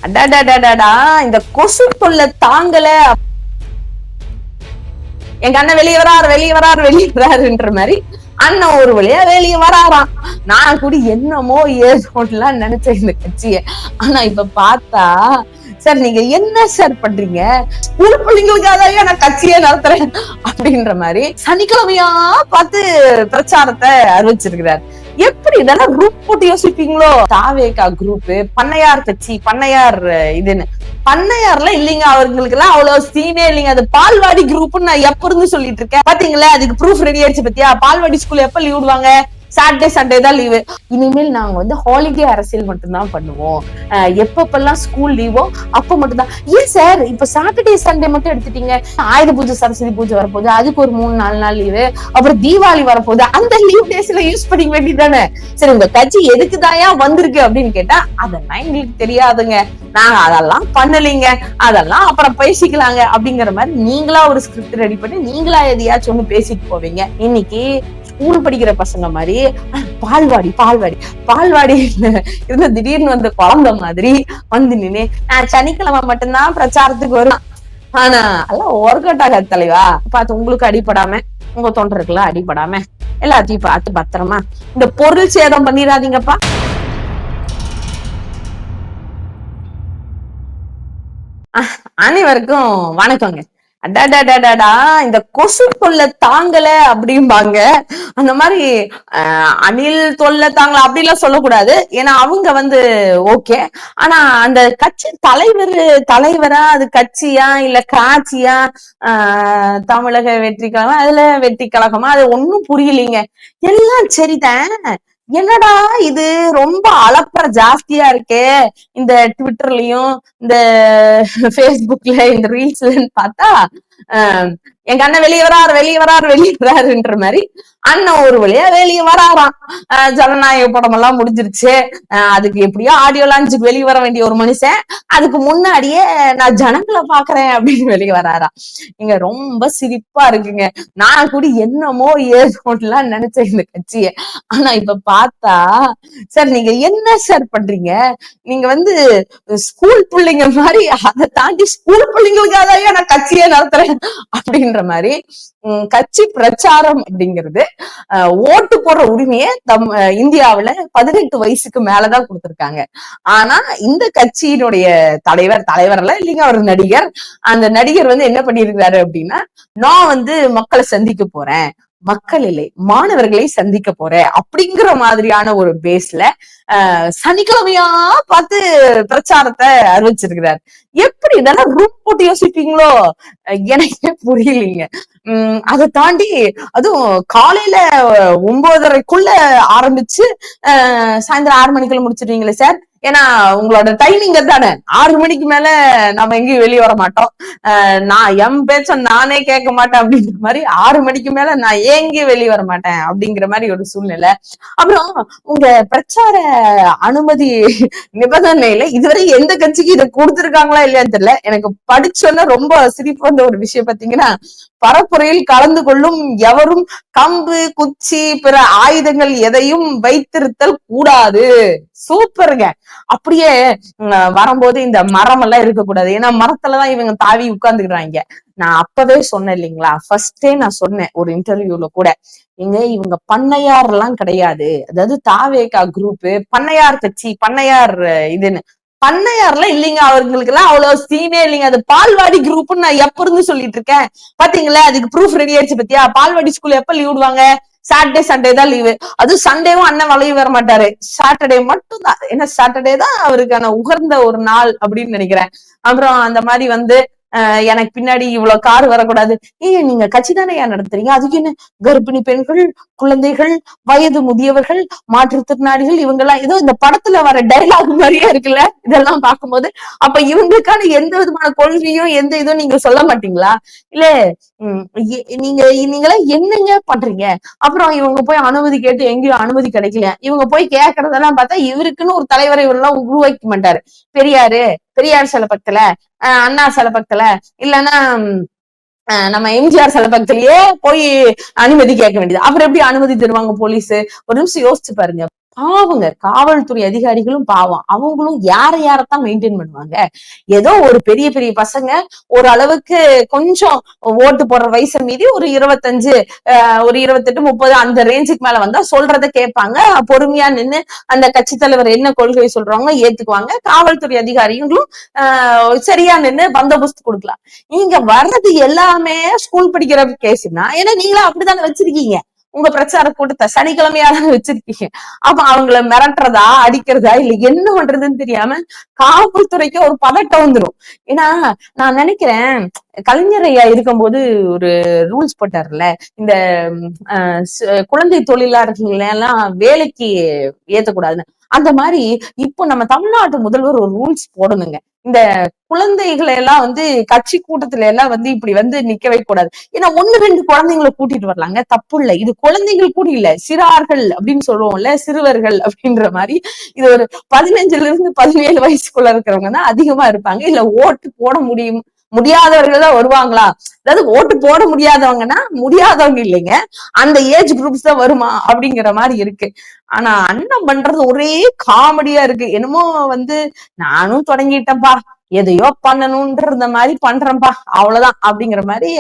அடாடாடாடா இந்த கொசு தொல்லை தாங்கல. எங்க அண்ணன் வெளியே வராரு வெளியே வராரு வெளியே வராருன்ற மாதிரி அண்ணன் ஒரு வழியா வெளியே வராராம். நான் கூட என்னமோ ஏதோலாம் நினைச்சேன் இந்த கட்சிய. ஆனா இப்ப பார்த்தா சார் நீங்க என்ன சார் பண்றீங்க? ஸ்கூல் பிள்ளைங்களுக்காக நான் கட்சியே நடத்துறேன் அப்படின்ற மாதிரி சனிக்கிழமையா பார்த்து பிரச்சாரத்தை அறிவிச்சிருக்கிறார். எப்படி இதெல்லாம் குரூப் போட்டு யோசிப்பீங்களோ? தாவேகா குரூப், பண்ணையார் கட்சி, பண்ணையார் இதுன்னு பண்ணையார்ல இல்லீங்க, அவங்களுக்கு எல்லாம் அவ்வளவு சீனே இல்லைங்க. அது பால்வாடி குரூப்னு நான் எப்ப இருந்து சொல்லிட்டு இருக்கேன். பாத்தீங்களா, அதுக்கு ப்ரூஃப் ரெடி ஆயிடுச்சு. பத்தியா, பால்வாடி ஸ்கூல் எப்ப லீவ் விடுவாங்க? சாட்டர்டே சண்டே தான் லீவு. இனிமேல் நாங்க வந்து ஹாலிடே அரசியல் மட்டும்தான் பண்ணுவோம். எப்பப்பெல்லாம் ஸ்கூல் லீவோ அப்ப மட்டும்தான். ஏன் சார் இப்ப சாட்டர்டே சண்டே மட்டும் எடுத்துட்டீங்க? ஆயுத பூஜை, சரஸ்வதி பூஜை வரப்போகுது, அதுக்கு ஒரு 3-4 நாள் லீவு. அப்புறம் தீபாவளி வரப்போகுது, அந்த லீவ் டேஸ்ல யூஸ் பண்ணிக்க வேண்டியதானே. சரி, உங்க கட்சி எதுக்குதாயா வந்திருக்கு அப்படின்னு கேட்டா அதெல்லாம் எங்களுக்கு தெரியாதுங்க, நாங்க அதெல்லாம் பண்ணலீங்க, அதெல்லாம் அப்புறம் பேசிக்கலாங்க அப்படிங்கிற மாதிரி நீங்களா ஒரு ஸ்கிரிப்ட் ரெடி பண்ணி நீங்களா எதையாச்சும் ஒண்ணு பேசிட்டு போவீங்க. இன்னைக்கு ஸ்கூல் படிக்கிற பசங்க மாதிரி பால்வாடி பால்வாடி பால்வாடி இருந்து திடீர்னு வந்து குழந்தை மாதிரி வந்து நின்று நான் சனிக்கிழமை மட்டும்தான் பிரச்சாரத்துக்கு வரும். ஆனா எல்லாம் ஒர்க் அவுட் ஆகாது தலைவா. பார்த்து உங்களுக்கு அடிபடாம, உங்க தொண்டருக்குலாம் அடிபடாம எல்லாத்தையும் பார்த்து பத்திரமா இந்த பொருள் சேதம் பண்ணிடாதீங்கப்பா. அனைவருக்கும் வணக்கங்க. அடாடாடாடா இந்த கொசு தொல்லை தாங்கல அப்படிம்பாங்க. அந்த மாதிரி அணில் தொல்லை தாங்கல அப்படிலாம் சொல்லக்கூடாது. ஏன்னா அவங்க வந்து ஓகே. ஆனா அந்த கட்சி தலைவரா அது கட்சியா இல்ல காட்சியா, தமிழக வெற்றி கழகம், அதுல வெற்றி கழகமா, அது ஒன்னும் புரியலீங்க. எல்லாம் சரிதான், என்னடா இது ரொம்ப அலப்பற ஜாஸ்தியா இருக்கே இந்த ட்விட்டர்லயும் இந்த பேஸ்புக்ல இந்த ரீல்ஸ்லன்னு பார்த்தா, எங்க அண்ணன் வெளியே வராரு வெளியே வராரு வெளியே வராருன்ற மாதிரி அண்ணன் ஒரு வழியா வெளியே வராராம். ஜனநாயக படம் எல்லாம் முடிஞ்சிருச்சு. அதுக்கு எப்படியோ ஆடியோ லான்ச்சுக்கு வெளியே வர வேண்டிய ஒரு மனுஷன் அதுக்கு முன்னாடியே நான் ஜனங்களை பாக்குறேன் அப்படின்னு வெளியே வராராம். இங்க ரொம்ப சிரிப்பா இருக்குங்க. நான் கூட என்னமோ ஏதோலாம் நினைச்சேன் இந்த கட்சிய. ஆனா இப்ப பார்த்தா சார் நீங்க என்ன சார் பண்றீங்க? நீங்க வந்து ஸ்கூல் பிள்ளைங்க மாதிரி அதை தாண்டி ஸ்கூல் பிள்ளைங்களுக்காக நான் கட்சியே நடத்துறேன் அப்படின்ற மாதிரி கட்சி பிரச்சாரம் அப்படிங்கிறது ஓட்டு போடுற உரிமையை இந்தியாவுல 18 வயசுக்கு மேலதான் கொடுத்திருக்காங்க. ஆனா இந்த கட்சியினுடைய தலைவர் எல்லாம் இல்லைங்க, அவர் நடிகர். அந்த நடிகர் வந்து என்ன பண்ணிருக்காரு அப்படின்னா, நான் வந்து மக்களை சந்திக்க போறேன், மக்கள் இல்லை மாணவர்களை சந்திக்க போறேன் அப்படிங்கிற மாதிரியான ஒரு பேஸ்ல சனிக்கிழமையா பார்த்து பிரச்சாரத்தை அறிவிச்சிருக்கிறார். எப்படி இதெல்லாம் ரூம் போட்டு யோசிப்பீங்களோ? எனக்கே புரியலீங்க. அதை தாண்டி அதுவும் காலையில 9:30க்குள்ள ஆரம்பிச்சு சாயந்தரம் 6 மணிக்குள்ள முடிச்சிருவீங்களே சார். ஏன்னா உங்களோட டைமிங் தானே. 6 மணிக்கு மேல நம்ம எங்கேயும் வெளியே வர மாட்டோம். நான் என் பேச்ச நானே கேட்க மாட்டேன் அப்படின்ற மாதிரி 6 மணிக்கு மேல நான் எங்கேயும் வெளியே வர மாட்டேன் அப்படிங்கிற மாதிரி ஒரு சூழ்நிலை. அப்புறம் உங்க பிரச்சார அனுமதி நிபந்தனையில இதுவரை எந்த கட்சிக்கு இதை கொடுத்திருக்காங்களா இல்லையான்னு தெரியல. எனக்கு படிச்சோன்னா ரொம்ப சிரிப்பு வந்த ஒரு விஷயம் பாத்தீங்கன்னா, பரப்புரையில் கலந்து கொள்ளும் எவரும் கம்பு, குச்சி, பிற ஆயுதங்கள் எதையும் வைத்திருத்தல் கூடாது. சூப்பருங்க. அப்படியே வரும்போது இந்த மரம் எல்லாம் இருக்கக்கூடாது, ஏன்னா மரத்துலதான் இவங்க தாவி உட்கார்ந்துக்கிறாங்க. நான் அப்பவே சொன்னேன் இல்லைங்களா, ஃபர்ஸ்டே நான் சொன்னேன் ஒரு இன்டர்வியூல கூட, இவங்க பண்ணையார் எல்லாம் கிடையாது. அதாவது தாவேகா குரூப், பண்ணையார் கட்சி, பண்ணையார் இதுன்னு பண்ணையார்ல இல்லைங்க, அவங்களுக்கு எல்லாம் அவ்வளவு சீனே இல்லைங்க. அது பால்வாடி குரூப்னு நான் எப்ப இருந்து சொல்லிட்டு இருக்கேன். பாத்தீங்களா, அதுக்கு ப்ரூஃப் ரெடி ஆயிடுச்சு. பத்தியா, பால்வாடி ஸ்கூல் எப்ப லீவ் விடுவாங்க? சாட்டர்டே சண்டே தான் லீவு. அதுவும் சண்டேவும் அண்ணன் வளையும் வர மாட்டாரு, சாட்டர்டே மட்டும் தான். ஏன்னா சாட்டர்டே தான் அவருக்கான உகர்ந்த ஒரு நாள் அப்படின்னு நினைக்கிறேன். அப்புறம் அந்த மாதிரி வந்து எனக்கு பின்னாடி இவ்வளவு கார் வரக்கூடாது. நீங்க கட்சி தானே ஏன் நடத்துறீங்க? அதுக்கு என்ன கர்ப்பிணி பெண்கள், குழந்தைகள், வயது முதியவர்கள், மாற்றுத்திறனாளிகள், இவங்க எல்லாம் ஏதோ இந்த படத்துல வர டைலாக் மாதிரியே இருக்குல்ல இதெல்லாம் பார்க்கும்போது. அப்ப இவங்களுக்கான எந்த விதமான கொள்கையும் எந்த இதுவும் நீங்க சொல்ல மாட்டீங்களா? இல்ல நீங்களா என்னங்க பண்றீங்க? அப்புறம் இவங்க போய் அனுமதி கேட்டு எங்கேயும் அனுமதி கிடைக்கல. இவங்க போய் கேட்கறதெல்லாம் பார்த்தா இவருக்குன்னு ஒரு தலைவரை இவரெல்லாம் உருவாக்க மாட்டாரு. பெரியார் சில பக்கத்துல, அண்ணா சில பக்கத்துல, இல்லைன்னா நம்ம எம்ஜிஆர் சில பக்கத்திலேயே போய் அனுமதி கேட்க வேண்டியது. அப்புறம் எப்படி அனுமதி தருவாங்க போலீஸ்? ஒரு நிமிஷம் யோசிச்சு பாருங்க. பாவங்க காவல்துறை அதிகாரிகளும் பாவம். அவங்களும் யாரைத்தான் மெயின்டைன் பண்ணுவாங்க? ஏதோ ஒரு பெரிய பெரிய பசங்க ஓரளவுக்கு கொஞ்சம் ஓட்டு போடுற வயசை மீறி ஒரு 25 ஒரு 28 30 அந்த ரேஞ்சுக்கு மேல வந்தா சொல்றதை கேட்பாங்க. பொறுமையா நின்னு அந்த கட்சி தலைவர் என்ன கொள்கை சொல்றாங்க ஏத்துக்குவாங்க. காவல்துறை அதிகாரிகளும் சரியா நின்னு பந்தோபஸ்து கொடுக்கலாம். நீங்க வர்றது எல்லாமே ஸ்கூல் படிக்கிற கேஸ்னா, ஏன்னா நீங்களும் அப்படித்தானே வச்சிருக்கீங்க. உங்க பிரச்சார கூட்டத்தை சனிக்கிழமையாதான் வச்சிருக்கீங்க. அப்ப அவங்கள மிரட்டுறதா அடிக்கிறதா இல்ல என்ன பண்றதுன்னு தெரியாம காவல்துறைக்கு ஒரு பதட்டம் வந்துடும். ஏன்னா நான் நினைக்கிறேன் கலைஞர் ஐயா இருக்கும்போது ஒரு ரூல்ஸ் போட்டார்ல, இந்த குழந்தை தொழிலாளர்கள் எல்லாம் வேலைக்கு ஏத்தக்கூடாதுன்னு. அந்த மாதிரி இப்போ நம்ம தமிழ்நாட்டு முதல்வர் ஒரு ரூல்ஸ் போடணுங்க. இந்த குழந்தைகளை எல்லாம் கட்சி கூட்டத்துல எல்லாம் இப்படி நிக்க வைக்க கூடாது. ஏன்னா 1 2 குழந்தைங்களை கூட்டிட்டு வரலாங்க, தப்பு இல்லை. இது குழந்தைகள் கூட இல்ல, சிறார்கள் அப்படின்னு சொல்லுவோம்ல, சிறுவர்கள் அப்படின்ற மாதிரி. இது ஒரு 15ல இருந்து 17 வயசுக்குள்ள இருக்கிறவங்க தான் அதிகமா இருப்பாங்க. இல்ல ஓட்டு போட முடியாதவர்கள் தான் வருவாங்களா? அதாவது ஓட்டு போட முடியாதவங்கன்னா முடியாதவங்க இல்லைங்க, அந்த ஏஜ் குரூப்ஸ் தான் வருமா அப்படிங்கிற மாதிரி இருக்கு. ஆனா அண்ணன் பண்றது ஒரே காமெடியா இருக்கு. என்னமோ நானும் தொடங்கிட்டேன்பா, எதையோ பண்ணணும்ன்ற மாதிரி பண்றேன்பா, அவ்வளவுதான் அப்படிங்கிற மாதிரி.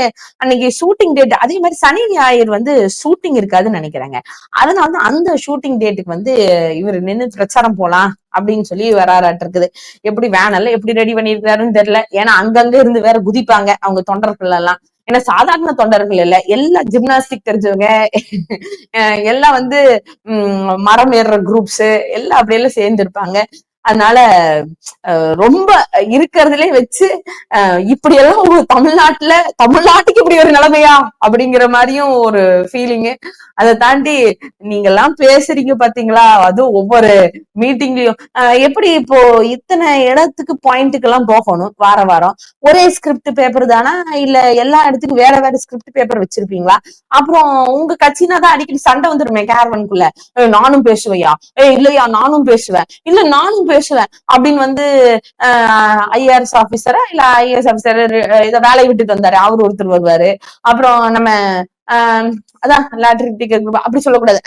அன்னைக்கு ஷூட்டிங் டேட் அதே மாதிரி சனி ஞாயிறு ஷூட்டிங் இருக்காதுன்னு நினைக்கிறேங்க. அதனாலதான் அந்த ஷூட்டிங் டேட்டுக்கு இவர் நின்று பிரச்சாரம் போலாம் அப்படின்னு சொல்லி வராராட்டு இருக்குது. எப்படி வேனல்ல எப்படி ரெடி பண்ணிருக்காருன்னு தெரியல. ஏன்னா அங்கங்க இருந்து வேற குதிப்பாங்க அவங்க தொண்டர்கள் எல்லாம். ஏன்னா சாதாரண தொண்டர்கள் இல்ல, எல்லாம் ஜிம்னாஸ்டிக் தெரிஞ்சவங்க, எல்லாம் மரம் ஏறுற குரூப்ஸ் எல்லாம் அப்படியெல்லாம் சேர்ந்து இருப்பாங்க. அதனால ரொம்ப இருக்கிறதுலே வச்சு இப்படி எல்லாம் ஒரு தமிழ்நாட்டுக்கு இப்படி ஒரு நிலைமையா அப்படிங்கிற மாதிரியும் ஒரு ஃபீலிங்கு. அதை தாண்டி நீங்க எல்லாம் பேசுறீங்க பாத்தீங்களா, அதுவும் ஒவ்வொரு மீட்டிங்லயும் எப்படி இப்போ இத்தனை இடத்துக்கு பாயிண்ட்டுக்கு எல்லாம் போகணும், வாரம் வாரம் ஒரே ஸ்கிரிப்ட் பேப்பர் தானா இல்ல எல்லா இடத்துக்கும் வேற வேற ஸ்கிரிப்ட் பேப்பர் வச்சிருப்பீங்களா? அப்புறம் உங்க கட்சினா தான் அடிக்கடி சண்டை வந்துருமே கேரவனுக்குள்ள, நானும் பேசுவையா, இல்லையா நானும் பேசுவேன், இல்ல நானும் பேசுவேன் அப்படின்னு ஐஆர்எஸ் ஆபீசரா இல்ல ஐஏஎஸ் ஆபீசர் இத வேலையை விட்டுட்டு வந்தாரு அவரு ஒருத்தர் வருவாரு. அப்புறம் நம்ம அதான் லாட்டரி டிக்கெட் அப்படி சொல்லக்கூடாது,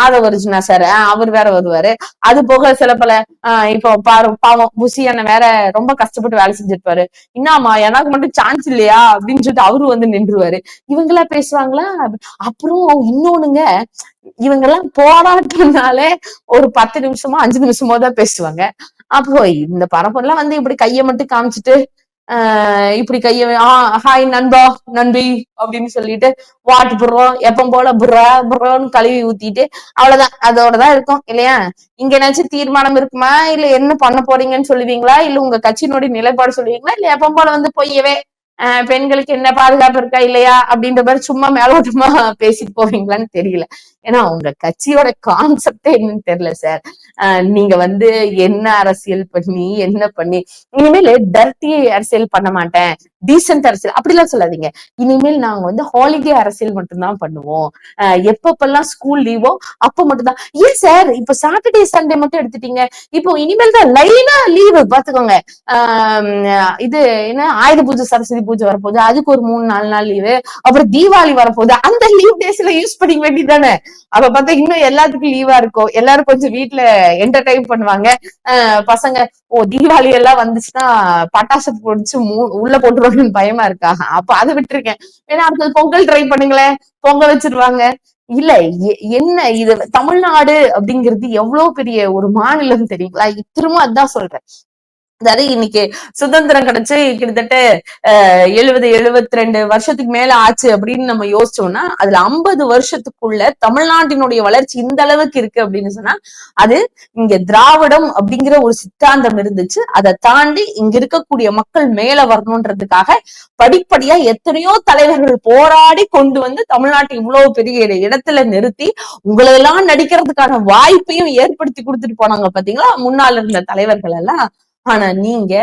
ஆதவ அர்ஜுனா சார் அவர் வேற வருவாரு. அது போக சில பல இப்போ பாவம் புசியான வேற ரொம்ப கஷ்டப்பட்டு வேலை செஞ்சிருப்பாரு. என்னமா எனக்கு மட்டும் சான்ஸ் இல்லையா அப்படின்னு சொல்லிட்டு அவரு நின்றுவாரு. இவங்க எல்லாம் பேசுவாங்களா? அப்புறம் இன்னொன்னுங்க, இவங்க எல்லாம் போராட்டம்னாலே ஒரு 10 நிமிஷமோ 5 நிமிஷமோ தான் பேசுவாங்க. அப்போ இந்த பரப்பெல்லாம் இப்படி கைய மட்டும் காமிச்சிட்டு இப்படி கைய ஹாய் நண்பா நண்பி அப்படின்னு சொல்லிட்டு வாட்டு புடுறோம் எப்ப போல புறோன்னு கழுவி ஊத்திட்டு அவ்வளவுதான், அதோடதான் இருக்கும் இல்லையா? இங்க என்னாச்சும் தீர்மானம் இருக்குமா, இல்ல என்ன பண்ண போறீங்கன்னு சொல்லுவீங்களா, இல்ல உங்க கட்சியினுடைய நிலைப்பாடு சொல்லுவீங்களா, இல்ல எப்ப போல பொய்யவே பெண்களுக்கு என்ன பாதுகாப்பு இருக்கா இல்லையா அப்படின்ற மாதிரி சும்மா மேலோட்டமா பேசிட்டு போவீங்களான்னு தெரியல. ஏன்னா உங்க கட்சியோட கான்செப்டே என்னன்னு தெரியல சார். நீங்க என்ன அரசியல் பண்ணி என்ன பண்ணி இனிமேல் டர்ட்டி அரசியல் பண்ண மாட்டேன், டீசென்ட் அரசியல் அப்படிலாம் சொல்லாதீங்க. இனிமேல் நாங்க ஹாலிடே அரசியல் மட்டும்தான் பண்ணுவோம். எப்பப்பெல்லாம் ஸ்கூல் லீவோ அப்ப மட்டும்தான். ஏன் சார் இப்ப சாட்டர்டே சண்டே மட்டும் எடுத்துட்டீங்க? இப்போ இனிமேல் தான் லைனா லீவு பாத்துக்கோங்க. இது என்ன ஆயுத பூஜை சரஸ்வதி பூஜை வரப்போகுது, அதுக்கு ஒரு 3 4 நாள் லீவு. அப்புறம் தீபாவளி வரப்போகுது, அந்த லீவ் டேஸ்ல யூஸ் பண்ணிக்க வேண்டியதானே. அப்ப பார்த்தா இன்னும் எல்லாத்துக்கும் லீவா இருக்கும், எல்லாரும் கொஞ்சம் வீட்டுல என்டர்டைன் பண்ணுவாங்க. பசங்க தீபாவளி எல்லாம் வந்துச்சுன்னா பட்டாசு பொடிச்சு உள்ள போட்டுருவாங்கன்னு பயமா இருக்கா? அப்ப அதை விட்டுருக்கேன். ஏன்னா அடுத்தது பொங்கல் ட்ரை பண்ணுங்களேன், பொங்கல் வச்சிருவாங்க. இல்ல என்ன இது தமிழ்நாடு அப்படிங்கிறது எவ்வளவு பெரிய ஒரு மாநிலம் தெரியுங்களா? திரும்ப அதான் சொல்றேன். அதாவது இன்னைக்கு சுதந்திரம் கிடைச்சு கிட்டத்தட்ட 72 வருஷத்துக்கு மேல ஆச்சு அப்படின்னு நம்ம யோசிச்சோம்னா, அதுல 50 வருஷத்துக்குள்ள தமிழ்நாட்டினுடைய வளர்ச்சி இந்த அளவுக்கு இருக்கு அப்படின்னு சொன்னா, அது இங்க திராவிடம் அப்படிங்கிற ஒரு சித்தாந்தம் இருந்துச்சு. அதை தாண்டி இங்க இருக்கக்கூடிய மக்கள் மேல வரணும்ன்றதுக்காக படிப்படியா எத்தனையோ தலைவர்கள் போராடி கொண்டு தமிழ்நாட்டை இவ்வளவு பெரிய இடத்துல நிறுத்தி உங்களை எல்லாம் நடிக்கிறதுக்கான வாய்ப்பையும் ஏற்படுத்தி கொடுத்துட்டு போனாங்க பாத்தீங்களா முன்னாள் இருந்த தலைவர்கள் எல்லாம். ஆனா நீங்க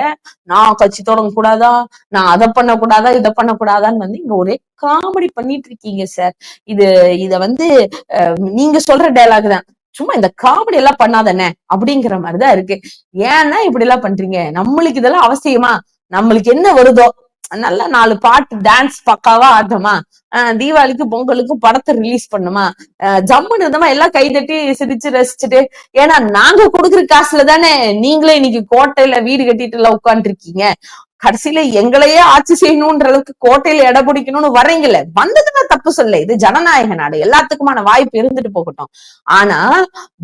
நான் கட்சி தொடங்க கூடாதா, நான் அதை பண்ணக்கூடாதா, இதை பண்ணக்கூடாதான்னு இங்க ஒரே காமெடி பண்ணிட்டு இருக்கீங்க சார். இத நீங்க சொல்ற டைலாக் தான், சும்மா இந்த காமெடி எல்லாம் பண்ணாதானே அப்படிங்கிற மாதிரிதான் இருக்கு. ஏன்னா இப்படி எல்லாம் பண்றீங்க? நம்மளுக்கு இதெல்லாம் அவசியமா? நம்மளுக்கு என்ன வருதோ நல்லா 4 பாட்டு டான்ஸ் பக்காவா ஆட்டமா, தீபாவளிக்கு பொங்கலுக்கு படத்தை ரிலீஸ் பண்ணுமா, ஜம்முன்னு இருந்தமா எல்லாம் கைதட்டி சிரிச்சு ரசிச்சுட்டு. ஏன்னா நாங்க கொடுக்குற காசுல தானே நீங்களே இன்னைக்கு கோட்டையில வீடு கட்டிட்டு எல்லாம் உட்கார்ந்து இருக்கீங்க. கடைசியில எங்களையே ஆட்சி செய்யணும்ன்ற அளவுக்கு கோட்டையில இட பிடிக்கணும்னு வரீங்கல்ல, வந்ததுன்னா தப்பு சொல்ல, இது ஜனநாயக நாடு, எல்லாத்துக்குமான வாய்ப்பு இருந்துட்டு போகட்டும். ஆனா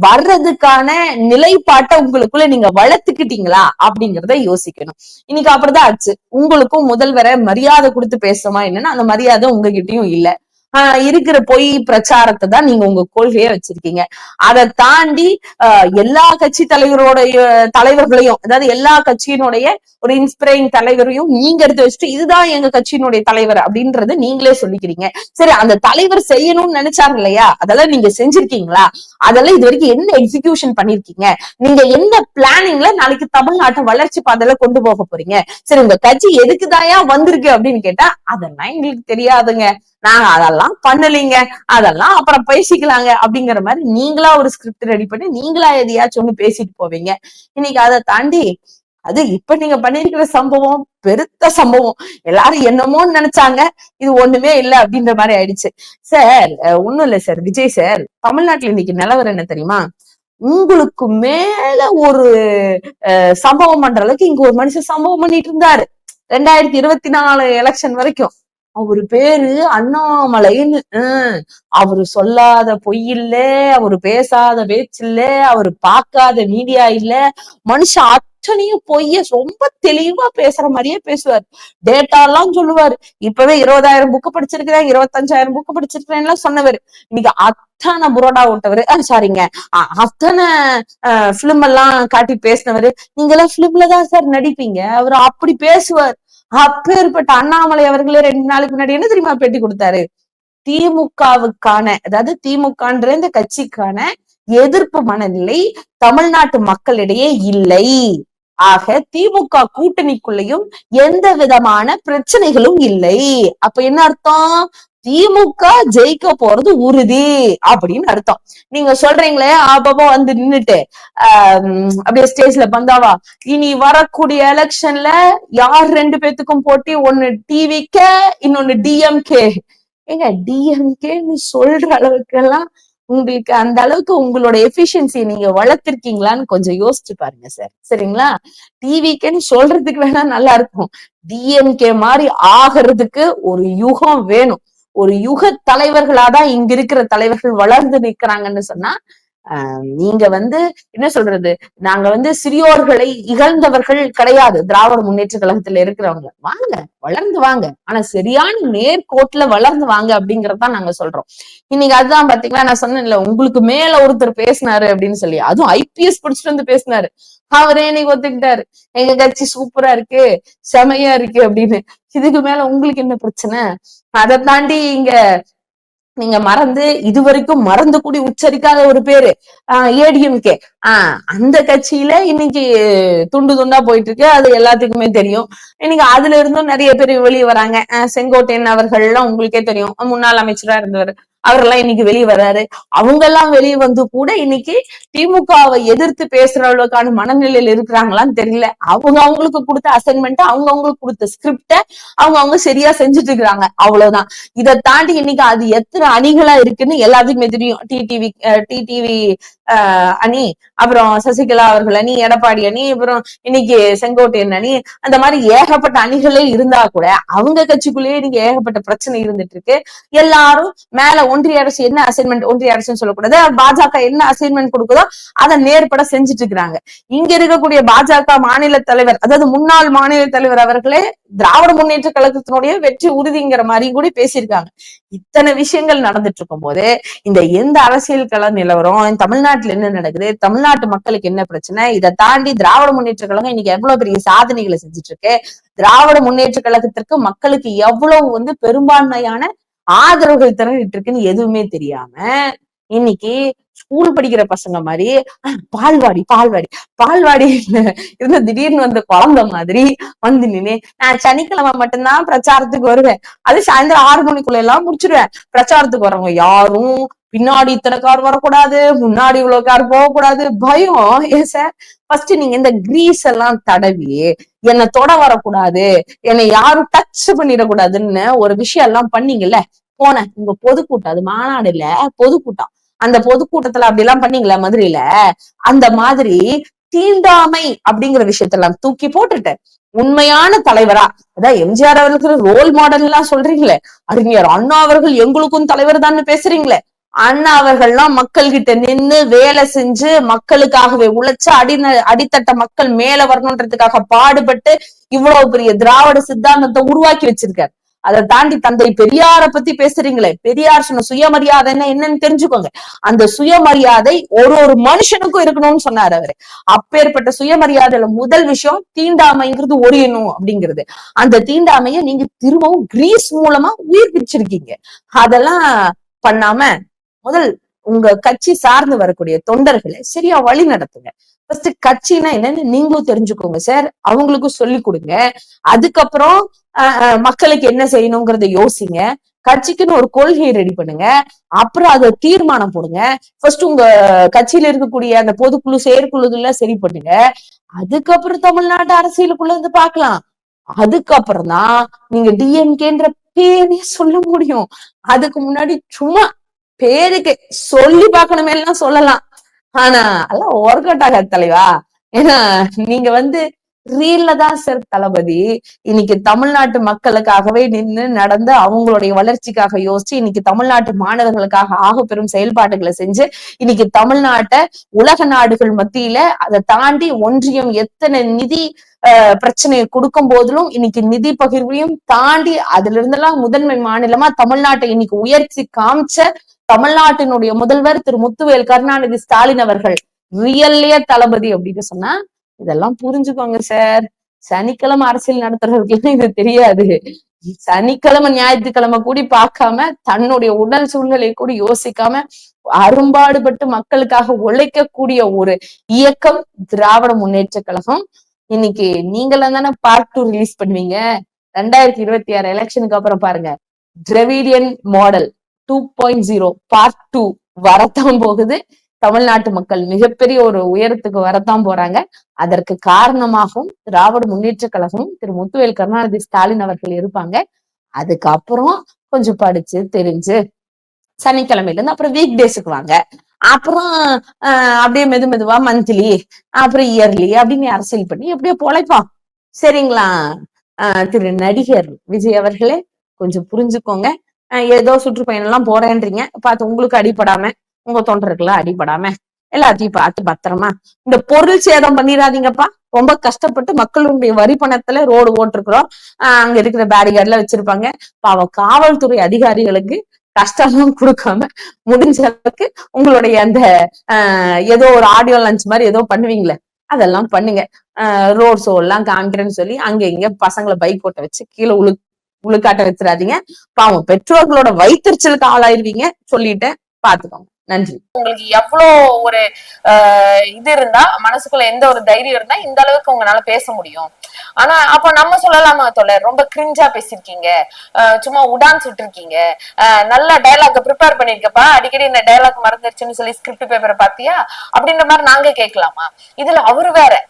வர்றதுக்கான நிலைப்பாட்டை உங்களுக்குள்ள நீங்க வளர்த்துக்கிட்டீங்களா அப்படிங்கறத யோசிக்கணும். இன்னைக்கு அப்படிதான் ஆச்சு. உங்களுக்கும் முதல்வரை மரியாதை கொடுத்து பேசுமா என்னன்னா அந்த மரியாதை உங்ககிட்டயும் இல்ல. இருக்கிற பொய் பிரச்சாரத்தை தான் நீங்க உங்க கொள்கையை வச்சிருக்கீங்க. அதை தாண்டி எல்லா கட்சி தலைவர்களையும், அதாவது எல்லா கட்சியினுடைய ஒரு இன்ஸ்பிரைங் தலைவரையும் நீங்க எடுத்து வச்சுட்டு இதுதான் எங்க கட்சியினுடைய தலைவர் அப்படின்றத நீங்களே சொல்லிக்கிறீங்க. சரி, அந்த தலைவர் செய்யணும்னு நினைச்சாங்க இல்லையா, அதெல்லாம் நீங்க செஞ்சிருக்கீங்களா? அதெல்லாம் இது வரைக்கும் என்ன எக்ஸிகியூஷன் பண்ணிருக்கீங்க? நீங்க என்ன பிளானிங்ல நாளைக்கு தமிழ்நாட்டை வளர்ச்சி பாதையில கொண்டு போக போறீங்க? சரி, உங்க கட்சி எதுக்குதாயா வந்திருக்கு அப்படின்னு கேட்டா அதெல்லாம் எங்களுக்கு தெரியாதுங்க, நாங்க அதெல்லாம் பண்ணலீங்க, அதெல்லாம் அப்புறம் பேசிக்கலாங்க அப்படிங்கிற மாதிரி நீங்களா ஒரு ஸ்கிரிப்ட் ரெடி பண்ணி நீங்களா எதையாச்சும் ஒண்ணு பேசிட்டு போவீங்க. இன்னைக்கு அதை தாண்டி அது இப்ப நீங்க பண்ணிருக்கிற சம்பவம் பெருத்த சம்பவம். எல்லாரும் என்னமோன்னு நினைச்சாங்க, இது ஒண்ணுமே இல்ல அப்படின்ற மாதிரி ஆயிடுச்சு. சார் ஒண்ணும் இல்ல சார், விஜய் சார், தமிழ்நாட்டுல இன்னைக்கு நிலவரம் என்ன தெரியுமா? உங்களுக்கு மேல ஒரு சம்பவம் பண்ற அளவுக்கு இங்க ஒரு மனுஷன் சம்பவம் பண்ணிட்டு இருந்தாரு 2024 எலெக்ஷன் வரைக்கும். அவரு பேரு அண்ணாமலைன்னு. அவரு சொல்லாத பொய் இல்ல, அவரு பேசாத பேச்சு இல்ல, அவரு பார்க்காத மீடியா இல்ல. மனுஷன் அத்தனையும் பொய்ய ரொம்ப தெளிவா பேசுற மாதிரியே பேசுவார். டேட்டா எல்லாம் சொல்லுவாரு. இப்பவே 20,000 புக்கு படிச்சிருக்கிறேன், 25,000 புக்கு படிச்சிருக்கிறேன் சொன்னவர். இன்னைக்கு அத்தனை புரோடா விட்டவரு, சாரிங்க, அத்தனை பிலிம் எல்லாம் காட்டி பேசினவரு. நீங்க எல்லாம் பிலிம்ல தான் சார் நடிப்பீங்க, அவரு அப்படி பேசுவார். அப்பேற்பட்ட அண்ணாமலை அவர்களே 2 நாளுக்கு முன்னாடி என்ன தெரியுமா பேட்டி கொடுத்தாரு? திமுகவுக்கான, அதாவது திமுகன்ற இந்த கட்சிக்கான எதிர்ப்பு மனநிலை தமிழ்நாட்டு மக்களிடையே இல்லை. ஆக திமுக கூட்டணிக்குள்ளேயும் எந்த விதமான பிரச்சனைகளும் இல்லை. அப்ப என்ன அர்த்தம்? திமுக ஜெயிக்க போறது உறுதி அப்படின்னு அர்த்தம். நீங்க சொல்றீங்களே அப்பப்போ வந்து நின்னுட்டு அப்படியே ஸ்டேஜ்ல பந்தாவா, இனி வரக்கூடிய எலெக்ஷன்ல யார் 2 பேத்துக்கும் போட்டி, ஒன்னு டிவிகே இன்னொன்னு டிஎம்கே. ஏங்க டிஎம்கேன்னு சொல்ற அளவுக்கு எல்லாம் உங்களுக்கு அந்த அளவுக்கு உங்களோட எஃபிஷியன்சி நீங்க வளர்த்திருக்கீங்களான்னு கொஞ்சம் யோசிச்சு பாருங்க சார், சரிங்களா? டிவிகேன்னு சொல்றதுக்கு வேணா நல்லா இருக்கும், டிஎம்கே மாதிரி ஆகிறதுக்கு ஒரு யுகம் வேணும். ஒரு யுக தலைவர்களாதான் இங்க இருக்கிற தலைவர்கள் வளர்ந்து நிக்கிறாங்கன்னு சொன்னா நீங்க வந்து என்ன சொல்றது, நாங்க வந்து சிறியோர்களை இகழ்ந்தவர்கள் கிடையாது. திராவிட முன்னேற்ற கழகத்துல இருக்கிறவங்க வாங்க, வளர்ந்து வாங்க, ஆனா சரியான நேர்கோட்டுல வளர்ந்து வாங்க அப்படிங்கறதான் நாங்க சொல்றோம். இன்னைக்கு அதுதான் பாத்தீங்களா, நான் சொன்னேன்ல உங்களுக்கு மேல ஒருத்தர் பேசினாரு அப்படின்னு சொல்லி, அதுவும் ஐபிஎஸ் படிச்சுட்டு வந்து பேசினாரு. அவரே இன்னைக்கு ஒத்துக்கிட்டாரு, எங்க கட்சி சூப்பரா இருக்கு, செமையா இருக்கு அப்படின்னு. இதுக்கு மேல உங்களுக்கு என்ன பிரச்சனை? அதை தாண்டி இங்க நீங்க மறந்து இதுவரைக்கும் மறந்து கூடி உச்சரிக்காத ஒரு பேரு ஏடிஎம்கே. அந்த கட்சியில இன்னைக்கு துண்டு துண்டா போயிட்டு இருக்கு, அது எல்லாத்துக்குமே தெரியும். இன்னைக்கு அதுல இருந்தும் நிறைய பேர் வெளியே வராங்க. செங்கோட்டையன் அவர்கள் எல்லாம் உங்களுக்கே தெரியும், முன்னாள் அமைச்சரா இருந்தவர், அவரெல்லாம் இன்னைக்கு வெளியே வர்றாரு. அவங்க எல்லாம் வெளியே வந்து கூட இன்னைக்கு திமுகவை எதிர்த்து பேசுற அளவுக்கான மனநிலையில இருக்கிறாங்களான்னு தெரியல. அவங்களுக்கு கொடுத்த அசைன்மெண்ட், அவங்களுக்கு கொடுத்த ஸ்கிரிப்ட அவங்க சரியா செஞ்சுட்டு இருக்கிறாங்க, அவ்வளவுதான். இதை தாண்டி இன்னைக்கு அது எத்தனை அணிகளா இருக்குன்னு எல்லாத்துக்குமே தெரியும். டிடிவி அணி, அப்புறம் சசிகலா அவர்கள் அணி, எடப்பாடி அணி, அப்புறம் இன்னைக்கு செங்கோட்டையன் அணி, அந்த மாதிரி ஏகப்பட்ட அணிகளே இருந்தா கூட அவங்க கட்சிக்குள்ளேயே இன்னைக்கு ஏகப்பட்ட பிரச்சனை இருந்துட்டு இருக்கு. எல்லாரும் மேல ஒன்றிய அரசு என்ன அசைன்மெண்ட், ஒன்றிய அரசுன்னு சொல்லக்கூடாது, பாஜக என்ன அசைன்மெண்ட் கொடுக்குதோ அதை நேர்பட செஞ்சுட்டு இருக்கிறாங்க. இங்க இருக்கக்கூடிய பாஜக மாநில தலைவர், அதாவது முன்னாள் மாநில தலைவர் அவர்களே திராவிட முன்னேற்ற கழகத்தினுடைய வெற்றி உறுதிங்கிற மாதிரி கூட பேசியிருக்காங்க. இத்தனை விஷயங்கள் நடந்துட்டு இருக்கும் போது இந்த எந்த அரசியல் கள நிலவரம், தமிழ்நாட்டுல என்ன நடக்குது, தமிழ்நாட்டு மக்களுக்கு என்ன பிரச்சனை, இதை தாண்டி திராவிட முன்னேற்ற கழகம் இன்னைக்கு எவ்வளவு பெரிய சாதனைகளை செஞ்சுட்டு இருக்கு, திராவிட முன்னேற்ற கழகத்திற்கு மக்களுக்கு எவ்வளவு வந்து பெரும்பான்மையான ஆதரவுகள் திரண்டிட்டு இருக்குன்னு எதுவுமே தெரியாம இன்னைக்கு ஸ்கூல் படிக்கிற பசங்க மாதிரி பால்வாடி பால்வாடி பால்வாடி இருந்த திடீர்னு வந்து குழந்தை மாதிரி வந்து நின்று, நான் சனிக்கிழமை மட்டும்தான் பிரச்சாரத்துக்கு வருவேன், அது சாயந்தரம் 6 மணிக்குள்ள எல்லாம் முடிச்சிருவேன். பிரச்சாரத்துக்கு வரவங்க யாரும் பின்னாடி இத்தனை கார் வரக்கூடாது, முன்னாடி இவ்வளவு கார் போகக்கூடாது, பயம். ஏன் சார் ஃபர்ஸ்ட் நீங்க இந்த கிரீஸ் எல்லாம் தடவி என்னை தொட வரக்கூடாது, என்னை யாரும் டச் பண்ணிடக்கூடாதுன்னு ஒரு விஷயம் எல்லாம் பண்ணீங்கல்ல, போன உங்க பொதுக்கூட்டம், அது மாநாடு இல்ல, பொதுக்கூட்டம். அந்த பொதுக்கூட்டத்துல அப்படி எல்லாம் பண்ணீங்களா மதுரையில? அந்த மாதிரி தீண்டாமை அப்படிங்கிற விஷயத்தெல்லாம் தூக்கி போட்டுட்டு உண்மையான தலைவரா, அதான் எம்ஜிஆர் அவர்களுக்கு ரோல் மாடல் எல்லாம் சொல்றீங்களே, அறிஞர் அண்ணா அவர்கள் எங்களுக்கும் தலைவர் தான் பேசுறீங்களே, அண்ணா அவர்கள்லாம் மக்கள் கிட்ட நின்னு வேலை செஞ்சு மக்களுக்காகவே உழைச்சு அடித்தட்ட மக்கள் மேல வரணுன்றதுக்காக பாடுபட்டு இவ்வளவு பெரிய திராவிட சித்தாந்தத்தை உருவாக்கி வச்சிருக்காரு. அதை தாண்டி தந்தை பெரியார பத்தி பேசுறீங்களே, பெரியார் சொன்ன சுயமரியாதை என்னன்னு தெரிஞ்சுக்கோங்க. அந்த சுயமரியாதை ஒரு ஒரு மனுஷனுக்கும் இருக்கணும்னு சொன்னாரு அவரு. அப்பேற்பட்ட சுயமரியாதையில முதல் விஷயம் தீண்டாமைங்கிறது ஒழியணும் அப்படிங்கிறது. அந்த தீண்டாமையை நீங்க திரும்பவும் கிரீஸ் மூலமா உயிர்ப்பிச்சிருக்கீங்க. அதெல்லாம் பண்ணாம முதல் உங்க கட்சி சார்ந்து வரக்கூடிய தொண்டர்களை சரியா வழி நடத்துங்க. ஃபர்ஸ்ட் கட்சினா என்னன்னு நீங்களும் தெரிஞ்சுக்கோங்க சார், அவங்களுக்கும் சொல்லி கொடுங்க. அதுக்கப்புறம் மக்களுக்கு என்ன செய்யணுங்கிறத யோசிங்க. கட்சிக்குன்னு ஒரு கொள்கையை ரெடி பண்ணுங்க. அப்புறம் அதை தீர்மானம் போடுங்க. ஃபர்ஸ்ட் உங்க கட்சியில இருக்கக்கூடிய அந்த பொதுக்குழு செயற்குழுல சரி பண்ணுங்க. அதுக்கப்புறம் தமிழ்நாட்டு அரசியலுக்குள்ள இருந்து பாக்கலாம். அதுக்கப்புறம் தான் நீங்க டிஎம்கேன்ற பேரே சொல்ல முடியும். அதுக்கு முன்னாடி சும்மா பேருக்கு சொல்லி பார்க்கணுமே எல்லாம் சொல்லலாம். ஆனா அதெல்லாம் ஒர்க் அவுட் ஆகாது தலைவா. ஏன்னா நீங்க ரீல்ல தான் சார் தளபதி. இன்னைக்கு தமிழ்நாட்டு மக்களுக்காகவே நின்று நடந்து அவங்களுடைய வளர்ச்சிக்காக யோசிச்சு இன்னைக்கு தமிழ்நாட்டு மாணவர்களுக்காக ஆக பெரும் செயல்பாடுகளை செஞ்சு இன்னைக்கு தமிழ்நாட்டை உலக நாடுகள் மத்தியில அதை தாண்டி ஒன்றியம் எத்தனை நிதி பிரச்சனையை கொடுக்கும் போதிலும் இன்னைக்கு நிதி பகிர்வையும் தாண்டி அதுல இருந்தெல்லாம் முதன்மை மாநிலமா தமிழ்நாட்டை இன்னைக்கு உயர்த்தி காமிச்ச தமிழ்நாட்டினுடைய முதல்வர் திரு முத்துவேல் கருணாநிதி ஸ்டாலின் அவர்கள் ரியல்லையே தளபதி அப்படின்னு சொன்னா இதெல்லாம் புரிஞ்சுக்கோங்க சார். சனிக்கிழமை அரசியல் நடத்துறவர்களுக்கு இது தெரியாது. சனிக்கிழமை ஞாயிற்றுக்கிழமை கூடி பார்க்காம தன்னுடைய உடல் சூழ்நிலை கூட யோசிக்காம அரும்பாடுபட்டு மக்களுக்காக உழைக்கக்கூடிய ஒரு இயக்கம் திராவிட முன்னேற்ற கழகம். இன்னைக்கு நீங்களும் தானே பார்ட் 2 ரிலீஸ் பண்ணுவீங்க 2026 எலெக்ஷனுக்கு அப்புறம். பாருங்க, திராவிடியன் மாடல் 2.0 பார்ட் 2 வரத்தான் போகுது. தமிழ்நாட்டு மக்கள் மிகப்பெரிய ஒரு உயரத்துக்கு வரத்தான் போறாங்க. அதற்கு காரணமாகவும் திராவிட முன்னேற்ற கழகமும் திரு முத்துவேல் கருணாநிதி ஸ்டாலின் அவர்கள் இருப்பாங்க. அதுக்கப்புறம் கொஞ்சம் படிச்சு தெரிஞ்சு சனிக்கிழமையில இருந்து அப்புறம் வீக் டேஸுக்கு வாங்க. அப்புறம் அப்படியே மெதுவா மந்த்லி அப்புறம் இயர்லி அப்படின்னு அரசியல் பண்ணி எப்படியோ பொழைப்பான். சரிங்களா? திரு நடிகர் விஜய் அவர்களே கொஞ்சம் புரிஞ்சுக்கோங்க. ஏதோ சுற்றுப்பயணம் எல்லாம் போறேன்றீங்க, பார்த்து உங்களுக்கு அடிபடாம உங்க தொண்டர்கள்லாம் அடிபடாம எல்லாத்தையும் பார்த்து பத்திரமா இந்த பொருள் சேதம் பண்ணிடாதீங்கப்பா. ரொம்ப கஷ்டப்பட்டு மக்களுடைய வரி பணத்துல ரோடு ஓட்டிருக்கிறோம். அங்க இருக்கிற பேரிகார்ட்ல வச்சிருப்பாங்க. பாவம் காவல்துறை அதிகாரிகளுக்கு கஷ்டமும் கொடுக்காம முடிஞ்ச அளவுக்கு உங்களுடைய அந்த ஏதோ ஒரு ஆடியோ லஞ்ச் மாதிரி ஏதோ பண்ணுவீங்களே அதெல்லாம் பண்ணுங்க. ரோட் ஷோ எல்லாம் காமிக்கிறேன்னு சொல்லி அங்க இங்க பசங்களை பைக் ஓட்ட வச்சு கீழே உழுக்காட்ட வச்சிடாதீங்க. பாவம் பெற்றோர்களோட வயிற்றுச்சலுக்கு ஆளாயிருவீங்க. சொல்லிட்டேன், பாத்துக்கோங்க. நன்றி. உங்களுக்கு எவ்வளவு ஒரு இது இருந்தா, மனசுக்குள்ள எந்த ஒரு தைரியம் இருந்தா இந்த அளவுக்கு உங்களால பேச முடியும். ஆனா அப்ப நம்ம சொல்லலாமா தோழர், ரொம்ப கிரிஞ்சா பேசிருக்கீங்க, சும்மா உடான் சுட்டிருக்கீங்க, நல்ல டைலாக் ப்ரிப்பேர் பண்ணிருக்கப்பா, அடிக்கடி இந்த டைலாக் மறந்துருச்சுன்னு சொல்லி ஸ்கிரிப்ட் பேப்பரை பாத்தியா அப்படின்ற மாதிரி நாங்க கேட்கலாமா? இதுல அவரு வேற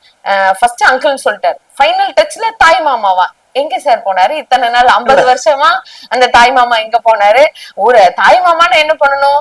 ஃபர்ஸ்ட் அங்கிள்னு சொல்லிட்டாரு, ஃபைனல் டச்ல தாய் மாமாவா எங்க சார் போனாரு இத்தனை நாள்? 50 வருஷமா அந்த தாய் மாமா எங்க போனாரு? ஒரு தாய் மாமான்னு என்ன பண்ணணும்?